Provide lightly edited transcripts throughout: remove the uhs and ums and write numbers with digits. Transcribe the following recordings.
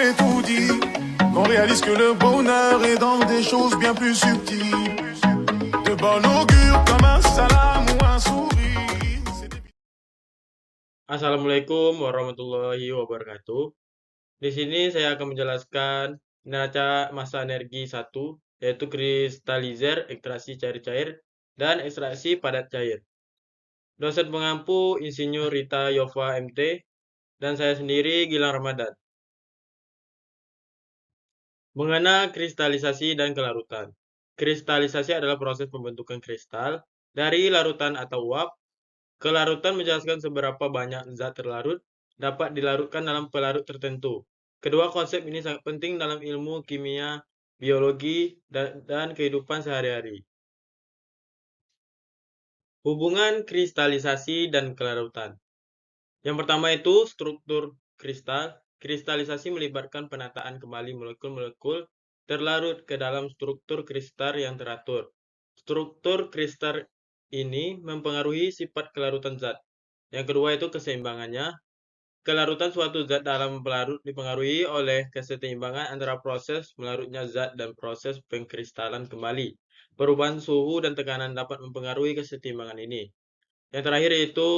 j'ai tout dit, qu'on réalise que le bonheur est dans des choses bien plus subtiles. De bon augure comme un salam ou un sourire. Assalamualaikum warahmatullahi wabarakatuh. Di sini saya akan menjelaskan neraca massa energi 1, yaitu kristalizer, ekstraksi cair-cair, dan ekstraksi padat cair. Dosen pengampu Insinyur Rita Yova MT, dan saya sendiri Gilang Ramadan. Mengenal kristalisasi dan kelarutan. Kristalisasi adalah proses pembentukan kristal dari larutan atau uap. Kelarutan menjelaskan seberapa banyak zat terlarut dapat dilarutkan dalam pelarut tertentu. Kedua konsep ini sangat penting dalam ilmu kimia, biologi, dan kehidupan sehari-hari. Hubungan kristalisasi dan kelarutan. Yang pertama itu struktur kristal. Kristalisasi melibatkan penataan kembali molekul-molekul terlarut ke dalam struktur kristal yang teratur. Struktur kristal ini mempengaruhi sifat kelarutan zat. Yang kedua itu keseimbangannya. Kelarutan suatu zat dalam pelarut dipengaruhi oleh keseimbangan antara proses melarutnya zat dan proses pengkristalan kembali. Perubahan suhu dan tekanan dapat mempengaruhi keseimbangan ini. Yang terakhir yaitu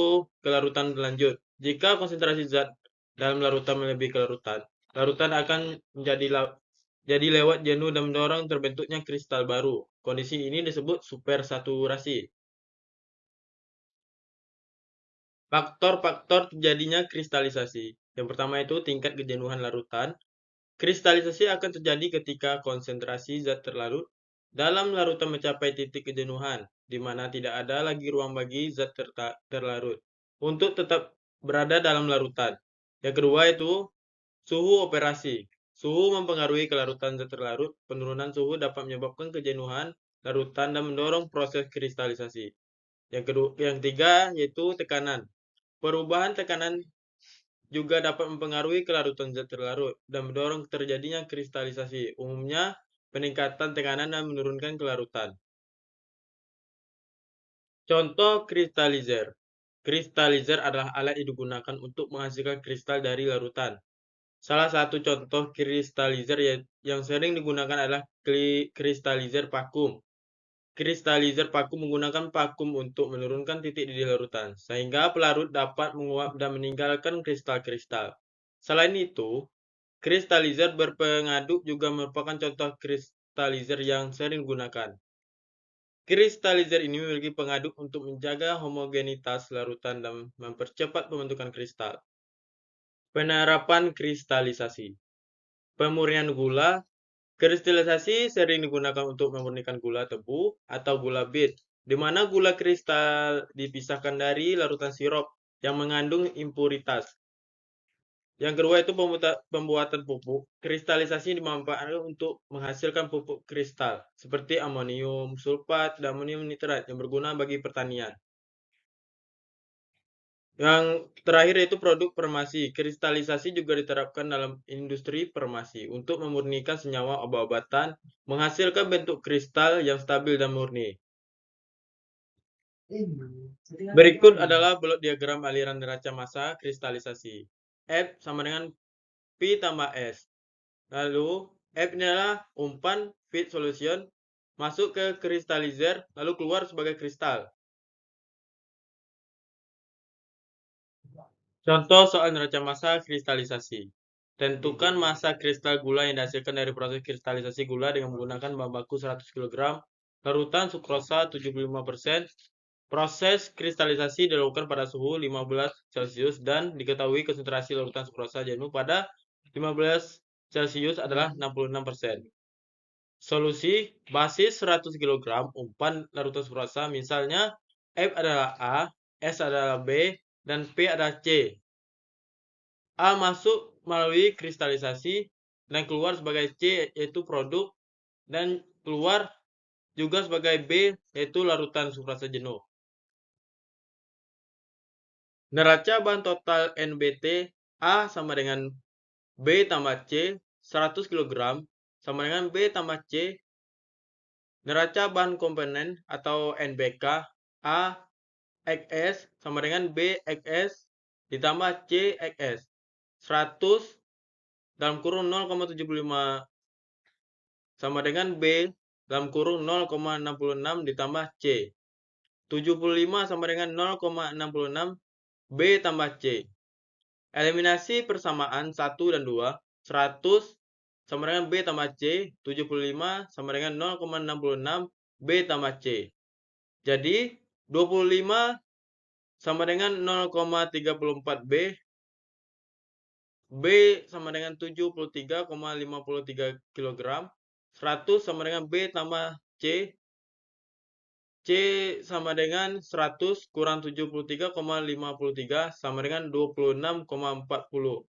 kelarutan berlanjut. Jika konsentrasi zat dalam larutan melebihi kelarutan, larutan akan jadi lewat jenuh dan mendorong terbentuknya kristal baru. Kondisi ini disebut supersaturasi. Faktor-faktor terjadinya kristalisasi. Yang pertama itu tingkat kejenuhan larutan. Kristalisasi akan terjadi ketika konsentrasi zat terlarut dalam larutan mencapai titik kejenuhan, di mana tidak ada lagi ruang bagi zat terlarut untuk tetap berada dalam larutan. Yang kedua itu suhu operasi. Suhu mempengaruhi kelarutan zat terlarut. Penurunan suhu dapat menyebabkan kejenuhan larutan dan mendorong proses kristalisasi. Yang ketiga yaitu tekanan. Perubahan tekanan juga dapat mempengaruhi kelarutan zat terlarut dan mendorong terjadinya kristalisasi. Umumnya, peningkatan tekanan dan menurunkan kelarutan. Contoh kristalizer. Kristalizer adalah alat yang digunakan untuk menghasilkan kristal dari larutan. Salah satu contoh kristalizer yang sering digunakan adalah kristalizer vakum. Kristalizer vakum menggunakan vakum untuk menurunkan titik di larutan, sehingga pelarut dapat menguap dan meninggalkan kristal-kristal. Selain itu, kristalizer berpengaduk juga merupakan contoh kristalizer yang sering digunakan. Kristalizer ini memiliki pengaduk untuk menjaga homogenitas larutan dan mempercepat pembentukan kristal. Penerapan kristalisasi. Pemurnian gula. Kristalisasi sering digunakan untuk memurnikan gula tebu atau gula bit, di mana gula kristal dipisahkan dari larutan sirup yang mengandung impuritas. Yang kedua itu pembuatan pupuk. Kristalisasi dimanfaatkan untuk menghasilkan pupuk kristal, seperti amonium sulfat dan amonium nitrat yang berguna bagi pertanian. Yang terakhir yaitu produk farmasi. Kristalisasi juga diterapkan dalam industri farmasi untuk memurnikan senyawa obat-obatan, menghasilkan bentuk kristal yang stabil dan murni. Berikut adalah blok diagram aliran neraca massa kristalisasi. F sama dengan P tambah S. Lalu F ini adalah umpan feed solution masuk ke kristalizer lalu keluar sebagai kristal. Contoh soal neraca massa kristalisasi. Tentukan massa kristal gula yang dihasilkan dari proses kristalisasi gula dengan menggunakan bahan baku 100 kg, larutan sukrosa 75%. Proses kristalisasi dilakukan pada suhu 15 Celcius dan diketahui konsentrasi larutan sukrosa jenuh pada 15 Celcius adalah 66%. Solusi basis 100 kg umpan larutan sukrosa, misalnya F adalah A, S adalah B, dan P adalah C. A masuk melalui kristalisasi dan keluar sebagai C yaitu produk, dan keluar juga sebagai B yaitu larutan sukrosa jenuh. Neraca bahan total NBT A sama dengan B tambah C 100 kg sama dengan B tambah C. Neraca bahan komponen atau NBK A XS sama dengan B XS ditambah C XS 100 dalam kurung 0,75 sama dengan B dalam kurung 0,66 ditambah C. 75 sama dengan 0,66 B tambah C. Eliminasi persamaan 1 dan 2. 100 sama dengan B tambah C. 75 sama dengan 0,66 B tambah C. Jadi 25 sama dengan 0,34 B. B sama dengan 73,53 kg. 100 sama dengan B tambah C. C sama dengan 100 kurang 73,53 sama dengan 26,40.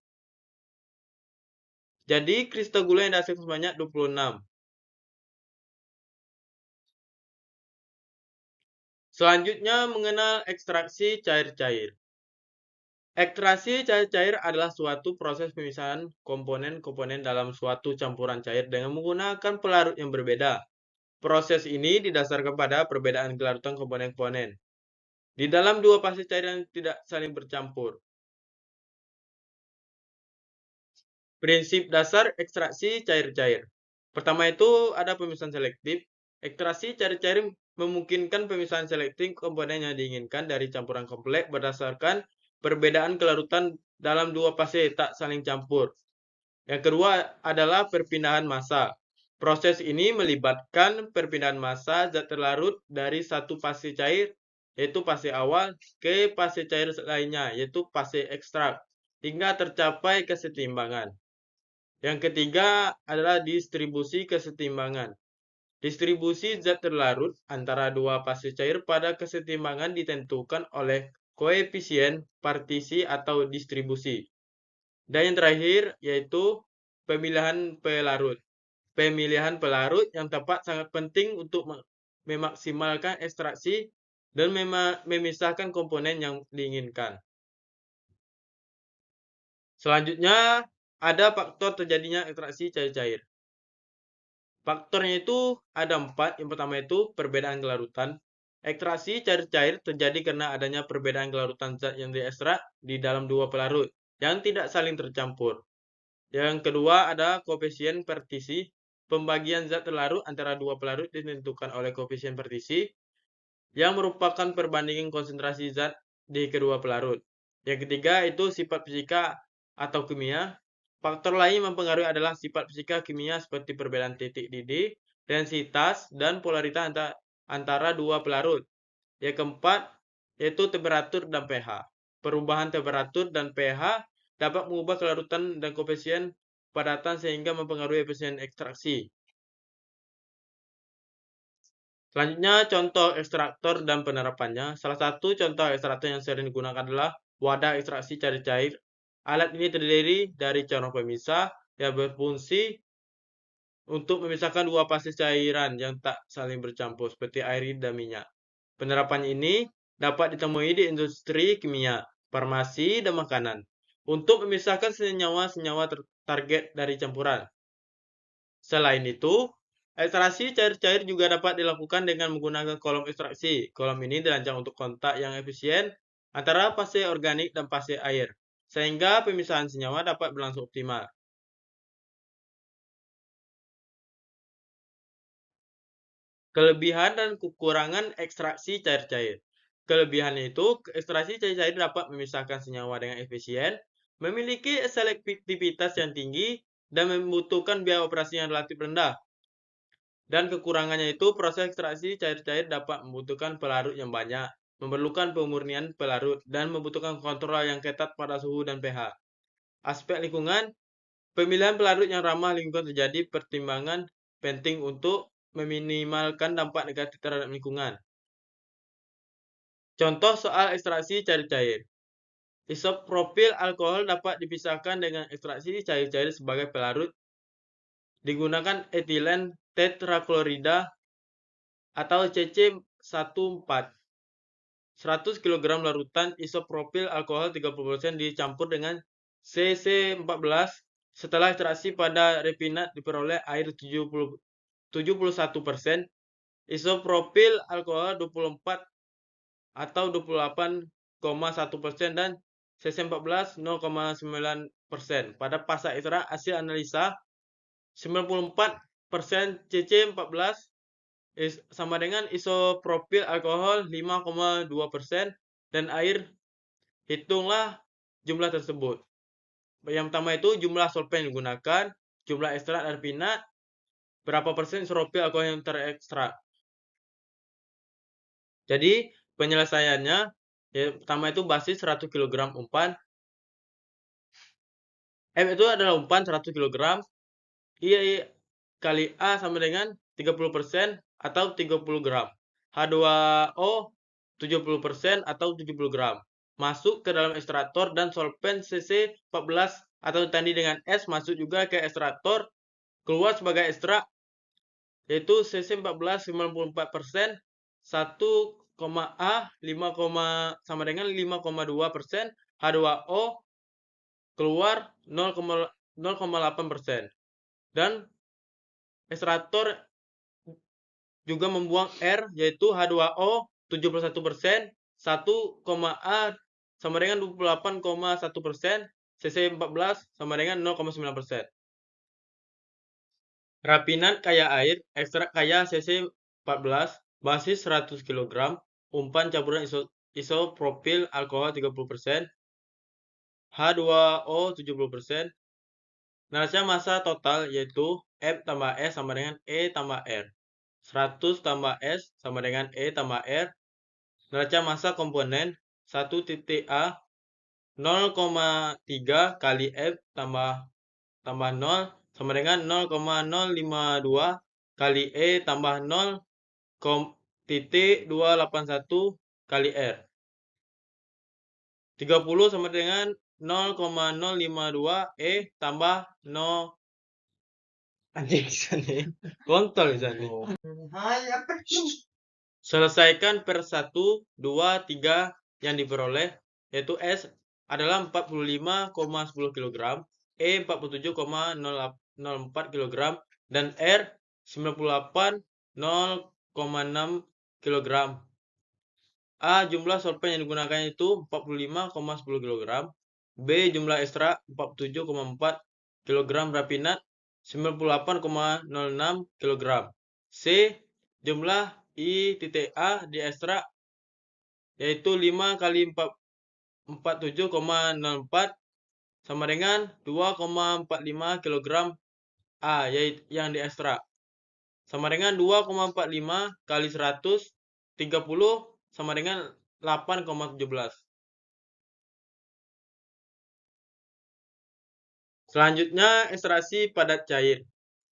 Jadi kristal gula yang dihasilkan sebanyak 26. Selanjutnya mengenal ekstraksi cair-cair. Ekstraksi cair-cair adalah suatu proses pemisahan komponen-komponen dalam suatu campuran cair dengan menggunakan pelarut yang berbeda. Proses ini didasarkan pada perbedaan kelarutan komponen-komponen di dalam dua fase cair yang tidak saling bercampur. Prinsip dasar ekstraksi cair-cair. Pertama itu ada pemisahan selektif. Ekstraksi cair-cair memungkinkan pemisahan selektif komponen yang diinginkan dari campuran kompleks berdasarkan perbedaan kelarutan dalam dua fase tak saling campur. Yang kedua adalah perpindahan massa. Proses ini melibatkan perpindahan massa zat terlarut dari satu fase cair, yaitu fase awal, ke fase cair lainnya, yaitu fase ekstrak, hingga tercapai kesetimbangan. Yang ketiga adalah distribusi kesetimbangan. Distribusi zat terlarut antara dua fase cair pada kesetimbangan ditentukan oleh koefisien partisi atau distribusi. Dan yang terakhir yaitu pemilihan pelarut. Pemilihan pelarut yang tepat sangat penting untuk memaksimalkan ekstraksi dan memisahkan komponen yang diinginkan. Selanjutnya, ada faktor terjadinya ekstraksi cair-cair. Faktornya itu ada 4. Yang pertama itu perbedaan kelarutan. Ekstraksi cair-cair terjadi karena adanya perbedaan kelarutan zat yang diekstrak di dalam dua pelarut yang tidak saling tercampur. Yang kedua ada koefisien partisi. Pembagian zat terlarut antara dua pelarut ditentukan oleh koefisien partisi yang merupakan perbandingan konsentrasi zat di kedua pelarut. Yang ketiga itu sifat fisika atau kimia. Faktor lain mempengaruhi adalah sifat fisika kimia seperti perbedaan titik didih, densitas, dan polaritas antara dua pelarut. Yang keempat yaitu temperatur dan pH. Perubahan temperatur dan pH dapat mengubah kelarutan dan koefisien padatan sehingga mempengaruhi efisien ekstraksi. Selanjutnya, contoh ekstraktor dan penerapannya. Salah satu contoh ekstraktor yang sering digunakan adalah wadah ekstraksi cair-cair. Alat ini terdiri dari cairan pemisah yang berfungsi untuk memisahkan dua fase cairan yang tak saling bercampur seperti air dan minyak. Penerapan ini dapat ditemui di industri kimia, farmasi, dan makanan untuk memisahkan senyawa-senyawa target dari campuran. Selain itu, ekstraksi cair-cair juga dapat dilakukan dengan menggunakan kolom ekstraksi. Kolom ini dirancang untuk kontak yang efisien antara fase organik dan fase air, sehingga pemisahan senyawa dapat berlangsung optimal. Kelebihan dan kekurangan ekstraksi cair-cair. Kelebihannya itu, ekstraksi cair-cair dapat memisahkan senyawa dengan efisien, memiliki selektivitas yang tinggi, dan membutuhkan biaya operasi yang relatif rendah. Dan kekurangannya itu, proses ekstraksi cair-cair dapat membutuhkan pelarut yang banyak, memerlukan pemurnian pelarut, dan membutuhkan kontrol yang ketat pada suhu dan pH. Aspek lingkungan, pemilihan pelarut yang ramah lingkungan terjadi pertimbangan penting untuk meminimalkan dampak negatif terhadap lingkungan. Contoh soal ekstraksi cair-cair. Isopropil alkohol dapat dipisahkan dengan ekstraksi cair-cair sebagai pelarut. Digunakan etilen tetraklorida atau CC14. 100 kg larutan isopropil alkohol 30% dicampur dengan CC14. Setelah ekstraksi pada refinat diperoleh air 71%, isopropil alkohol 24 atau 28,1% dan CC14 0,9%. Pada fase ekstrak, hasil analisa 94% CC14 sama dengan isopropil alkohol 5,2% dan air. Hitunglah jumlah tersebut. Yang pertama itu jumlah solvent yang digunakan, jumlah ekstrak dan pinat, berapa persen isopropil alkohol yang terekstrak. Jadi penyelesaiannya, yang pertama itu basis 100 kg umpan. M itu adalah umpan 100 kg. I kali A sama dengan 30% atau 30 gram. H2O 70% atau 70 gram. Masuk ke dalam ekstraktor dan solvent CC14 atau ditandai dengan S masuk juga ke ekstraktor. Keluar sebagai ekstrak yaitu CC14 94%, 1,A 5, sama dengan 5,2%, H2O keluar 0,8%. Dan ekstraktor juga membuang R yaitu H2O 71%, 1,A sama dengan 28,1%, CC14 sama dengan 0,9%. Rapinan kaya air, ekstrak kaya CC14, basis 100 kg, umpan campuran isopropil alkohol 30%, H2O 70%. Neraca massa total yaitu M tambah S sama dengan E tambah R. 100 tambah S sama dengan E tambah R. Neraca massa komponen 1 titik A 0,3 kali F tambah 0 sama dengan 0,052 kali E tambah 0,281 kali R. 30 sama dengan 0,052 E tambah 0. Anjing bisa nih. Kontol bisa nih. Selesaikan per 1, 2, 3 yang diperoleh, yaitu S adalah 45,10 kg, E 47,04 kg, dan R 98,0,6 kg. A jumlah solvent yang digunakan itu 45,10 kg, B jumlah ekstrak 47,4 kg rafinat 98,06 kg, C jumlah I.A di ekstrak yaitu 5 kali 47,04 sama dengan 2,45 kg A yang diekstrak sama dengan 2,45 kali 100 30 sama dengan 8,17. Selanjutnya ekstraksi padat cair.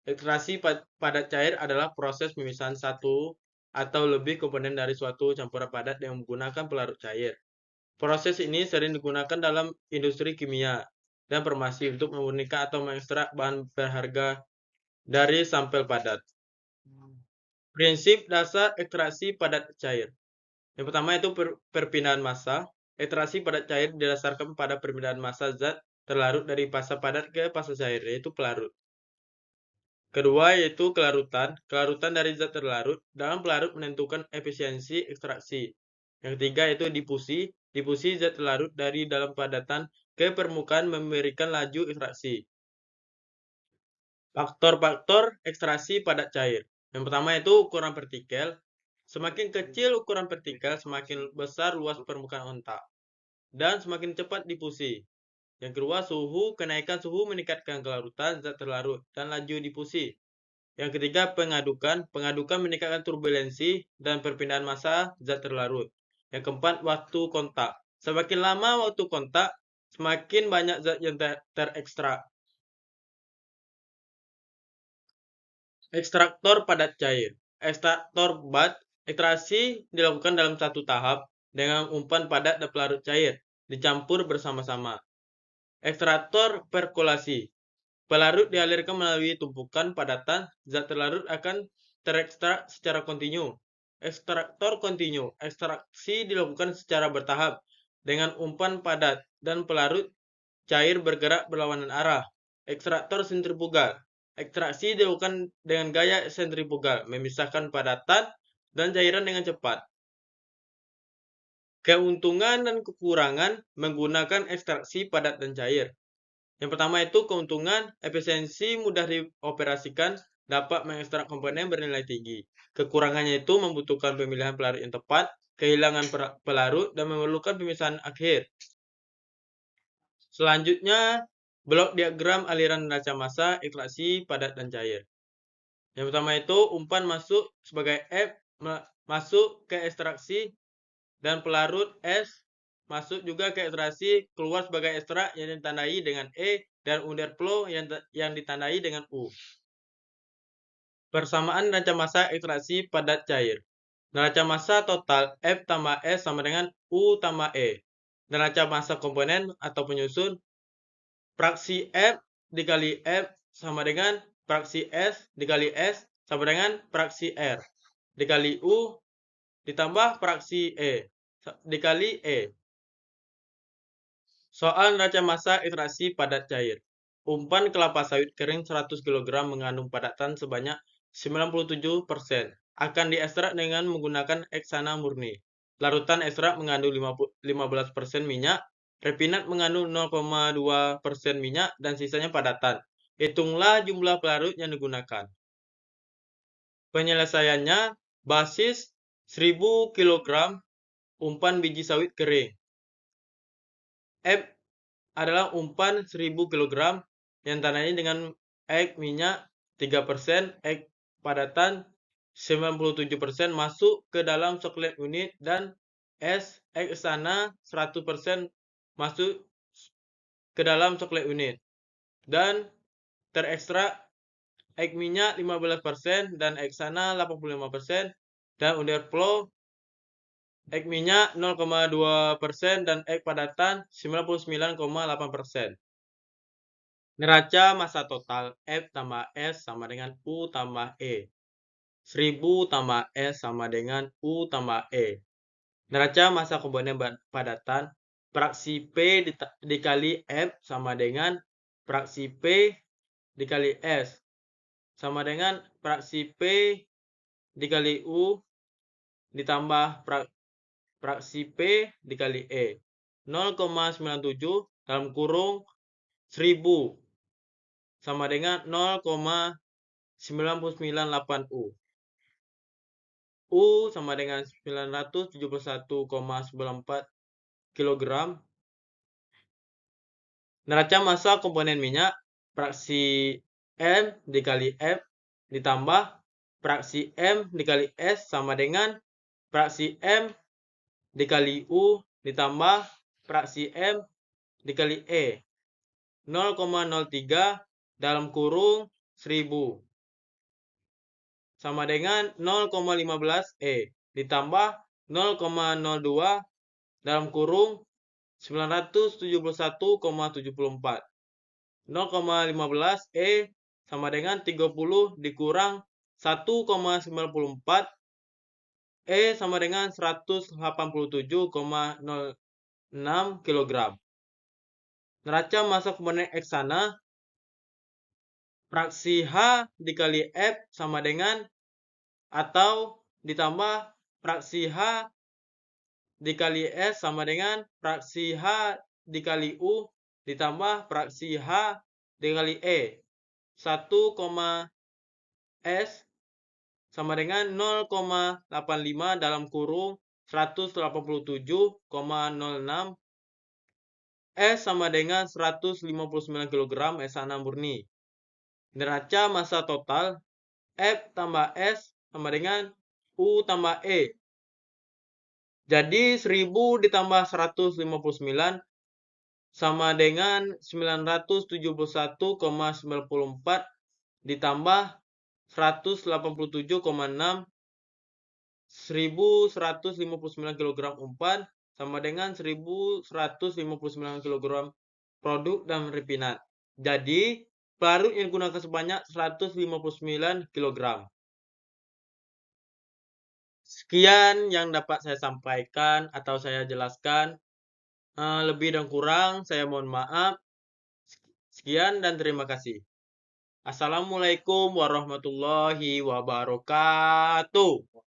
Ekstraksi padat cair adalah proses pemisahan satu atau lebih komponen dari suatu campuran padat yang menggunakan pelarut cair. Proses ini sering digunakan dalam industri kimia dan farmasi untuk memurnikan atau mengekstrak bahan berharga dari sampel padat. Prinsip dasar ekstraksi padat cair. Yang pertama itu perpindahan massa. Ekstraksi padat cair didasarkan pada perpindahan massa zat terlarut dari fase padat ke fase cair, yaitu pelarut. Kedua yaitu kelarutan. Kelarutan dari zat terlarut. Dalam pelarut menentukan efisiensi ekstraksi. Yang ketiga yaitu difusi. Difusi zat terlarut dari dalam padatan ke permukaan memberikan laju ekstraksi. Faktor-faktor ekstraksi padat cair. Yang pertama itu ukuran partikel. Semakin kecil ukuran partikel, semakin besar luas permukaan otak. Dan semakin cepat difusi. Yang kedua, suhu. Kenaikan suhu meningkatkan kelarutan zat terlarut dan laju difusi. Yang ketiga, pengadukan. Pengadukan meningkatkan turbulensi dan perpindahan massa zat terlarut. Yang keempat, waktu kontak. Semakin lama waktu kontak, semakin banyak zat yang terekstrak. Ekstraktor padat cair. Ekstraktor bat. Ekstraksi dilakukan dalam satu tahap dengan umpan padat dan pelarut cair dicampur bersama-sama. Ekstraktor perkolasi. Pelarut dialirkan melalui tumpukan padatan, zat terlarut akan terekstrak secara kontinu. Ekstraktor kontinu. Ekstraksi dilakukan secara bertahap dengan umpan padat dan pelarut cair bergerak berlawanan arah. Ekstraktor sentrifugal. Ekstraksi dilakukan dengan gaya sentrifugal, memisahkan padatan dan cairan dengan cepat. Keuntungan dan kekurangan menggunakan ekstraksi padat dan cair. Yang pertama itu keuntungan, efisiensi mudah dioperasikan, dapat mengekstrak komponen bernilai tinggi. Kekurangannya itu membutuhkan pemilihan pelarut yang tepat, kehilangan pelarut, dan memerlukan pemisahan akhir. Selanjutnya, blok diagram aliran neraca massa, ekstraksi padat dan cair. Yang pertama itu umpan masuk sebagai F, masuk ke ekstraksi, dan pelarut S masuk juga ke ekstraksi, keluar sebagai ekstrak yang ditandai dengan E, dan underflow yang ditandai dengan U. Persamaan neraca massa ekstraksi padat cair. Neraca massa total F tambah S sama dengan U tambah E. Neraca massa komponen atau penyusun fraksi F dikali F sama dengan fraksi S dikali S sama dengan fraksi R dikali U ditambah fraksi E dikali E. Soal neraca massa ekstraksi padat cair. Umpan kelapa sawit kering 100 kg mengandung padatan sebanyak 97%. Akan diekstrak dengan menggunakan heksana murni. Larutan ekstrak mengandung 15% minyak, refinat mengandung 0,2% minyak, dan sisanya padatan. Hitunglah jumlah pelarut yang digunakan. Penyelesaiannya, basis 1000 kg umpan biji sawit kering. F adalah umpan 1000 kg yang tandanya dengan X minyak 3%, X padatan 97% masuk ke dalam soklet unit, dan S X sana 100% masuk ke dalam soklet unit, dan terekstrak X minyak 15% dan X sana 85%, dan underflow X minyak 0,2% dan X padatan 99,8%. Neraca massa total F tambah S sama dengan U tambah E. 1000 tambah S sama dengan U tambah E. Neraca massa komponen padatan fraksi P dikali F sama dengan fraksi P dikali S sama dengan fraksi P dikali U ditambah fraksi P dikali E. 0,97 dalam kurung 1000 sama dengan 0,998 U. U sama dengan 971,94 kg. Neraca massa komponen minyak fraksi M dikali F ditambah fraksi M dikali S sama dengan fraksi M dikali U ditambah fraksi M dikali E. 0,03 dalam kurung 1000 sama dengan 0,15 E ditambah 0,02 dalam kurung 971,74. 0,15 E sama dengan 30 dikurang 1,94 E sama dengan 187,06 kg. Neraca massa komponen X sana fraksi H dikali F sama dengan atau ditambah fraksi H dikali S sama dengan fraksi H dikali U ditambah fraksi H dikali E. 1, S sama dengan 0,85 dalam kurung 187,06. S sama dengan 159 kg S sana murni. Neraca massa total F tambah S sama dengan U tambah E. Jadi 1000 ditambah 159 sama dengan 971,94 ditambah 187,6. 1159 kg umpan sama dengan 1159 kg produk dan refinat. Jadi pelarut yang digunakan sebanyak 159 kg. Sekian yang dapat saya sampaikan atau saya jelaskan. Lebih dan kurang saya mohon maaf. Sekian dan terima kasih. Assalamualaikum warahmatullahi wabarakatuh.